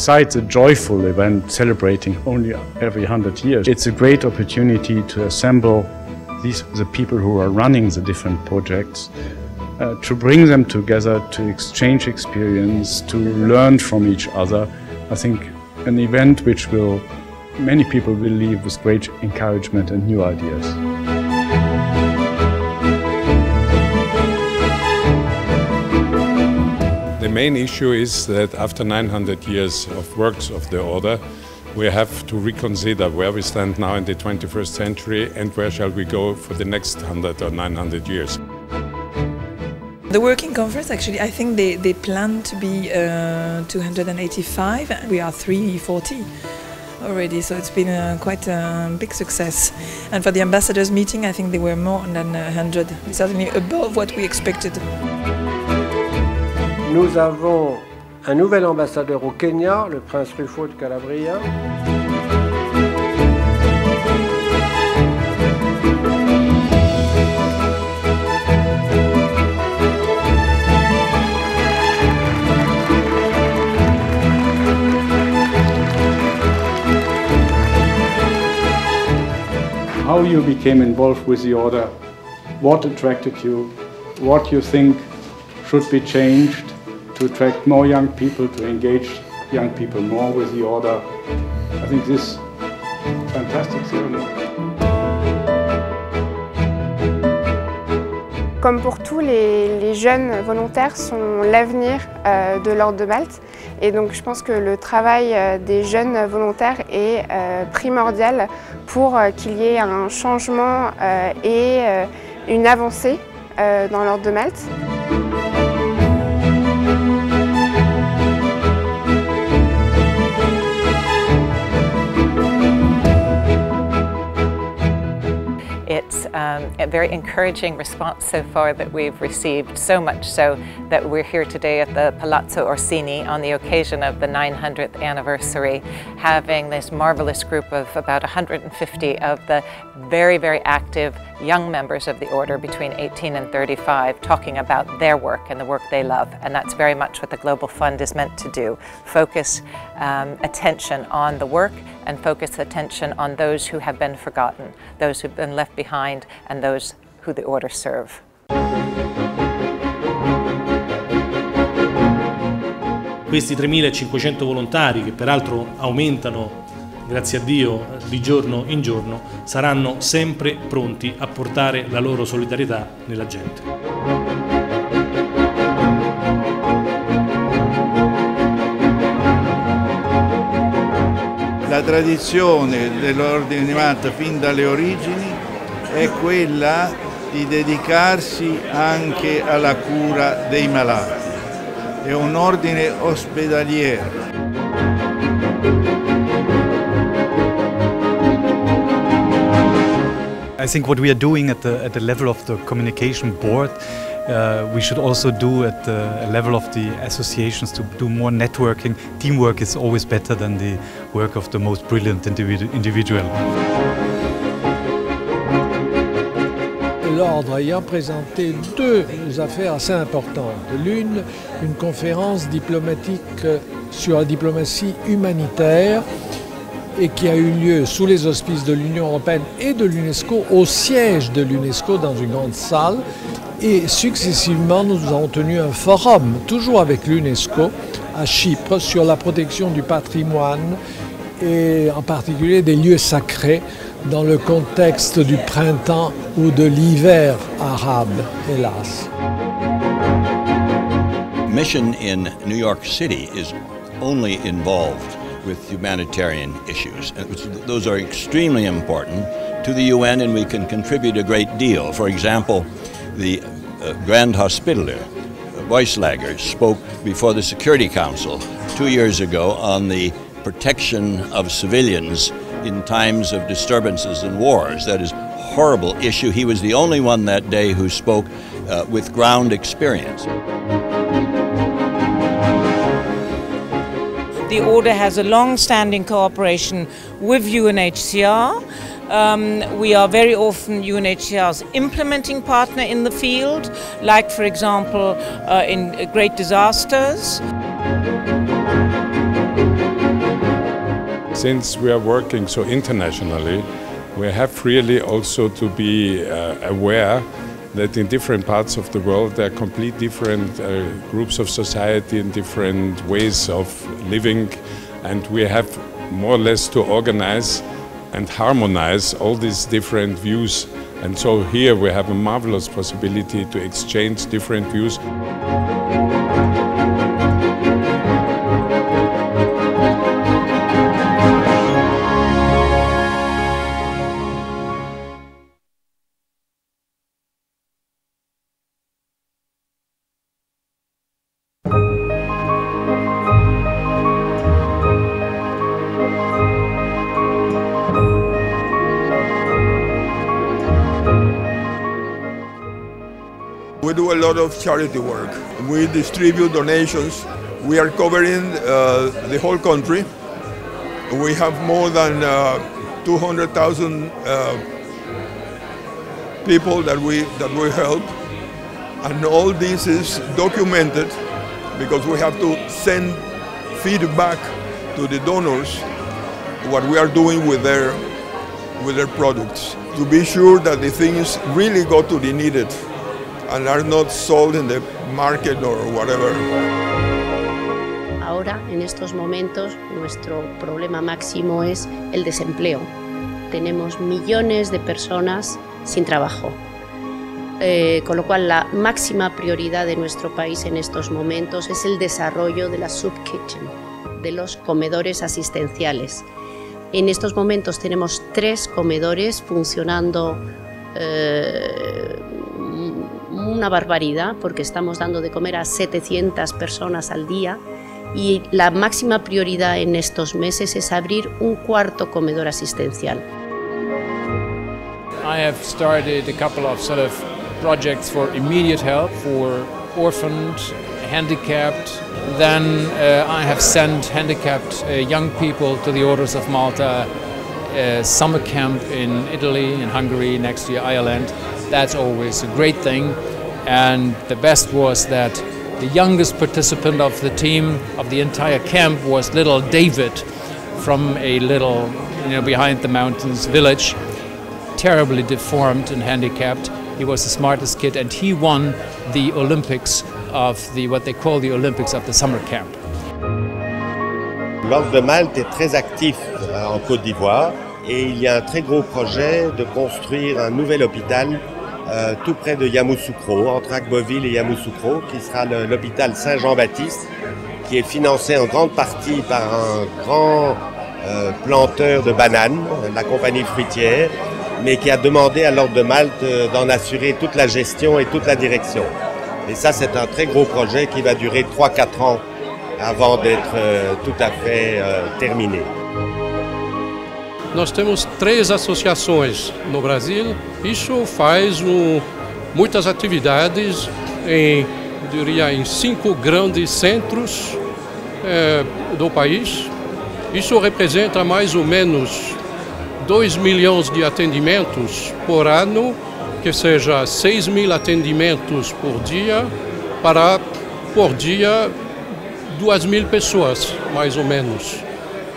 besides a joyful event celebrating only every 100 years, it's a great opportunity to assemble the people who are running the different projects, to bring them together, to exchange experience, to learn from each other. I think an event which many people will leave with great encouragement and new ideas. The main issue is that after 900 years of works of the order, we have to reconsider where we stand now in the 21st century and where shall we go for the next 100 or 900 years. The working conference, actually, I think they plan to be 285. We are 340 already, so it's been quite a big success. And for the ambassadors meeting, I think they were more than 100, certainly above what we expected. Nous avons un nouvel ambassadeur au Kenya, le prince Rufo de Calabria. How you became involved with the order, what attracted you, what you think should be changed to attract more young people, to engage young people more with the order. I think this fantastic ceremony. Comme pour tous, les jeunes volontaires sont l'avenir de l'Ordre de Malte. Et donc je pense que le travail des jeunes volontaires est primordial pour qu'il y ait un changement et une avancée dans l'Ordre de Malte. It's a very encouraging response so far that we've received, so much so that we're here today at the Palazzo Orsini on the occasion of the 900th anniversary, having this marvelous group of about 150 of the very, very active young members of the order between 18 and 35 talking about their work and the work they love. And that's very much what the Global Fund is meant to do. Focus attention on the work and focus attention on those who have been forgotten, those who've been left behind, and those who the order serve. Questi 3.500 volontari, che peraltro aumentano, grazie a Dio, di giorno in giorno, saranno sempre pronti a portare la loro solidarietà nella gente. La tradizione dell'Ordine di Malta fin dalle origini è quella di dedicarsi anche alla cura dei malati. È un ordine ospedaliero. I think what we are doing at the level of the communication board, we should also do at the level of the associations to do more networking. Teamwork is always better than the work of the most brilliant individual. L'ordre ayant présenté deux affaires assez importantes. L'une, une conférence diplomatique sur la diplomatie humanitaire et qui a eu lieu sous les auspices de l'Union européenne et de l'UNESCO, au siège de l'UNESCO dans une grande salle. Et successivement, nous avons tenu un forum, toujours avec l'UNESCO, à Chypre, sur la protection du patrimoine et en particulier des lieux sacrés dans le contexte du printemps ou de l'hiver arabe, hélas. Mission in New York City is only involved with humanitarian issues. Those are extremely important to the UN, and we can contribute a great deal. For example, the Grand Hospitaller, Weisslager, spoke before the Security Council 2 years ago on the protection of civilians in times of disturbances and wars. That is a horrible issue. He was the only one that day who spoke with ground experience. The Order has a long-standing cooperation with UNHCR. We are very often UNHCR's implementing partner in the field, like for example in great disasters. Since we are working so internationally, we have really also to be aware that in different parts of the world there are complete different groups of society and different ways of living, and we have more or less to organize and harmonize all these different views. And so here we have a marvelous possibility to exchange different views. We do a lot of charity work. We distribute donations. We are covering the whole country. We have more than 200,000 people that we help, and all this is documented because we have to send feedback to the donors what we are doing with their products to be sure that the things really go to the needed and are not sold in the market or whatever. Ahora, en estos momentos, nuestro problema máximo es el desempleo. Tenemos millones de personas sin trabajo, con lo cual la máxima prioridad de nuestro país en estos momentos es el desarrollo de la sub-kitchen, de los comedores asistenciales. En estos momentos tenemos 3 comedores funcionando una barbaridad, porque estamos dando de comer a 700 personas al día, y la máxima prioridad en estos meses es abrir un 4º comedor asistencial. I have started a couple of sort of projects for immediate help for orphaned, handicapped. Then I have sent handicapped young people to the Orders of Malta summer camp in Italy, in Hungary, next year Ireland. That's always a great thing. And the best was that the youngest participant of the team, of the entire camp, was little David from a little, behind the mountains village, terribly deformed and handicapped. He was the smartest kid, and he won the Olympics of what they call the Olympics of the summer camp. L'Ordre de Malte est très actif en Côte d'Ivoire et il y a un très gros projet de construire un nouvel hôpital tout près de Yamoussoukro, entre Agboville et Yamoussoukro, qui sera l'hôpital Saint-Jean-Baptiste, qui est financé en grande partie par un grand planteur de bananes, la compagnie fruitière, mais qui a demandé à l'Ordre de Malte d'en assurer toute la gestion et toute la direction. Et ça, c'est un très gros projet qui va durer 3-4 ans avant d'être tout à fait terminé. Nós temos 3 associações no Brasil. Isso faz muitas atividades em 5 grandes centros do país. Isso representa mais ou menos 2 milhões de atendimentos por ano, que seja 6.000 atendimentos por dia, para por dia 2.000 pessoas, mais ou menos,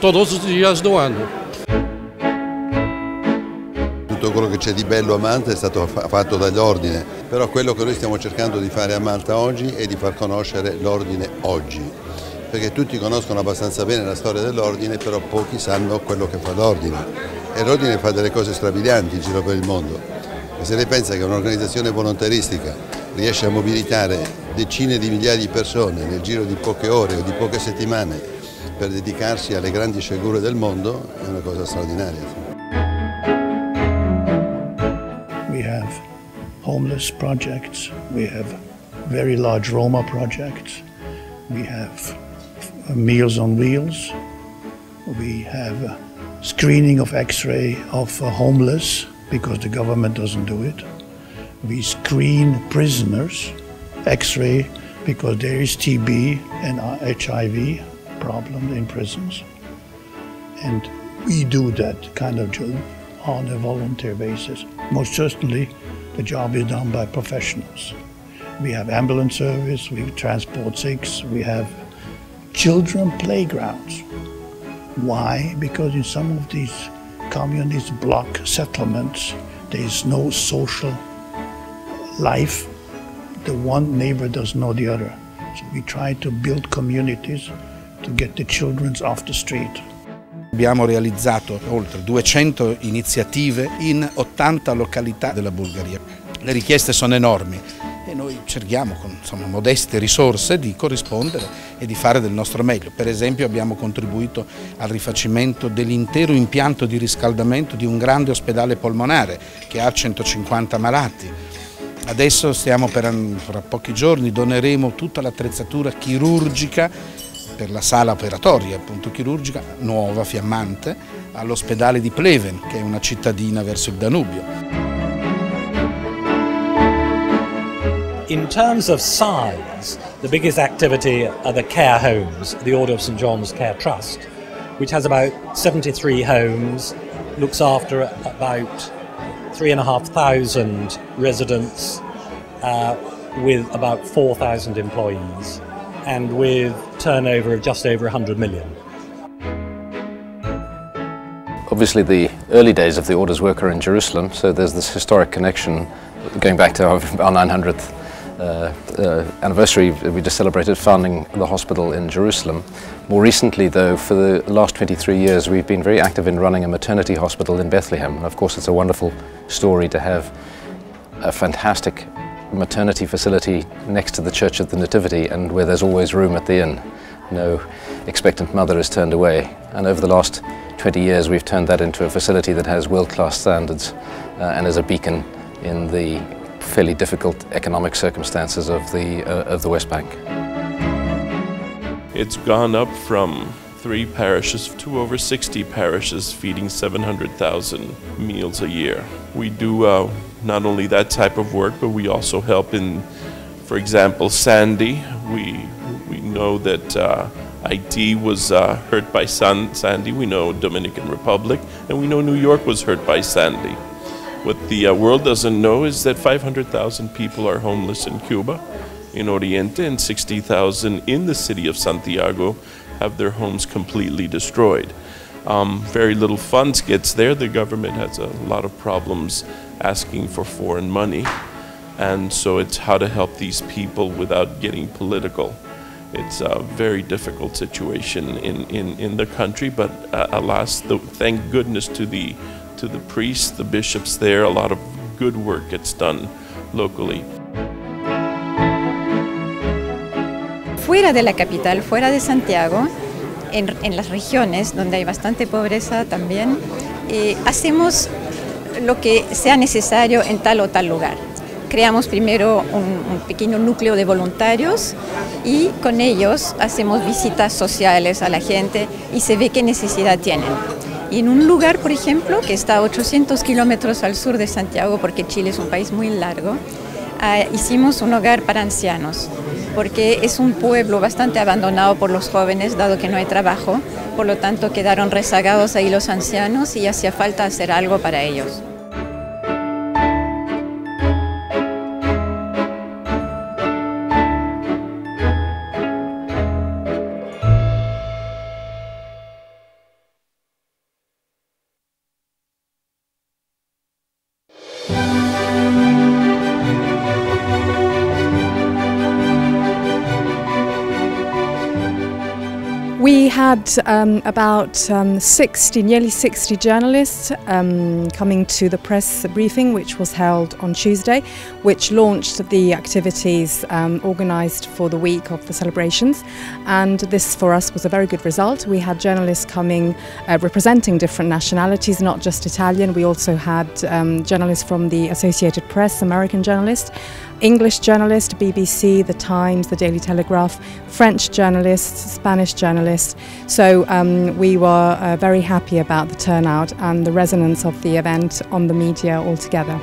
todos os dias do ano. Tutto quello che c'è di bello a Malta è stato fatto dall'ordine, però quello che noi stiamo cercando di fare a Malta oggi è di far conoscere l'ordine oggi, perché tutti conoscono abbastanza bene la storia dell'ordine, però pochi sanno quello che fa l'ordine, e l'ordine fa delle cose strabilianti in giro per il mondo. E se lei pensa che un'organizzazione volontaristica riesce a mobilitare decine di migliaia di persone nel giro di poche ore o di poche settimane per dedicarsi alle grandi sciagure del mondo, è una cosa straordinaria. We have homeless projects, we have very large Roma projects, we have Meals on Wheels, we have screening of X-ray of homeless because the government doesn't do it. We screen prisoners, X-ray, because there is TB and HIV problem in prisons. And we do that kind of job on a volunteer basis. Most certainly, the job is done by professionals. We have ambulance service, we transport sick, we have children playgrounds. Why? Because in some of these communist bloc settlements, there is no social life. The one neighbor doesn't know the other. So we try to build communities to get the children off the street. Abbiamo realizzato oltre 200 iniziative in 80 località della Bulgaria. Le richieste sono enormi e noi cerchiamo con modeste risorse di corrispondere e di fare del nostro meglio. Per esempio abbiamo contribuito al rifacimento dell'intero impianto di riscaldamento di un grande ospedale polmonare che ha 150 malati. Adesso fra pochi giorni doneremo tutta l'attrezzatura chirurgica per la sala operatoria, appunto chirurgica, nuova, fiammante, all'ospedale di Pleven, che è una cittadina verso il Danubio. In terms of size, the biggest activity are the care homes, the Order of St John's Care Trust, which has about 73 homes, looks after about 3,500 residents with about 4,000 employees, and with turnover of just over 100 million. Obviously the early days of the Order's work are in Jerusalem, so there's this historic connection going back to our 900th anniversary. We just celebrated founding the hospital in Jerusalem. More recently though, for the last 23 years, we've been very active in running a maternity hospital in Bethlehem. And of course it's a wonderful story to have a fantastic maternity facility next to the Church of the Nativity, and where there's always room at the inn. No expectant mother is turned away. And over the last 20 years we've turned that into a facility that has world-class standards and is a beacon in the fairly difficult economic circumstances of the West Bank. It's gone up from 3 parishes to over 60 parishes, feeding 700,000 meals a year. We do not only that type of work, but we also help in, for example, Sandy. We know that Haiti was hurt by Sandy. We know Dominican Republic, and we know New York was hurt by Sandy. What the world doesn't know is that 500,000 people are homeless in Cuba, in Oriente, and 60,000 in the city of Santiago have their homes completely destroyed. Very little funds gets there. The government has a lot of problems asking for foreign money, and so it's how to help these people without getting political. It's a very difficult situation in the country, but alas, thank goodness to the priests, the bishops there, a lot of good work gets done locally. Fuera de la capital, fuera de Santiago, en las regiones donde hay bastante pobreza también, hacemos lo que sea necesario en tal o tal lugar. Creamos primero un pequeño núcleo de voluntarios y con ellos hacemos visitas sociales a la gente y se ve qué necesidad tienen. Y en un lugar, por ejemplo, que está a 800 kilómetros al sur de Santiago, porque Chile es un país muy largo, hicimos un hogar para ancianos, porque es un pueblo bastante abandonado por los jóvenes, dado que no hay trabajo, por lo tanto quedaron rezagados ahí los ancianos y hacía falta hacer algo para ellos. We had about nearly 60 journalists coming to the press briefing, which was held on Tuesday, which launched the activities organised for the week of the celebrations. And this for us was a very good result. We had journalists coming representing different nationalities, not just Italian. We also had journalists from the Associated Press, American journalists, English journalists, BBC, The Times, The Daily Telegraph, French journalists, Spanish journalists. So we were very happy about the turnout and the resonance of the event on the media altogether.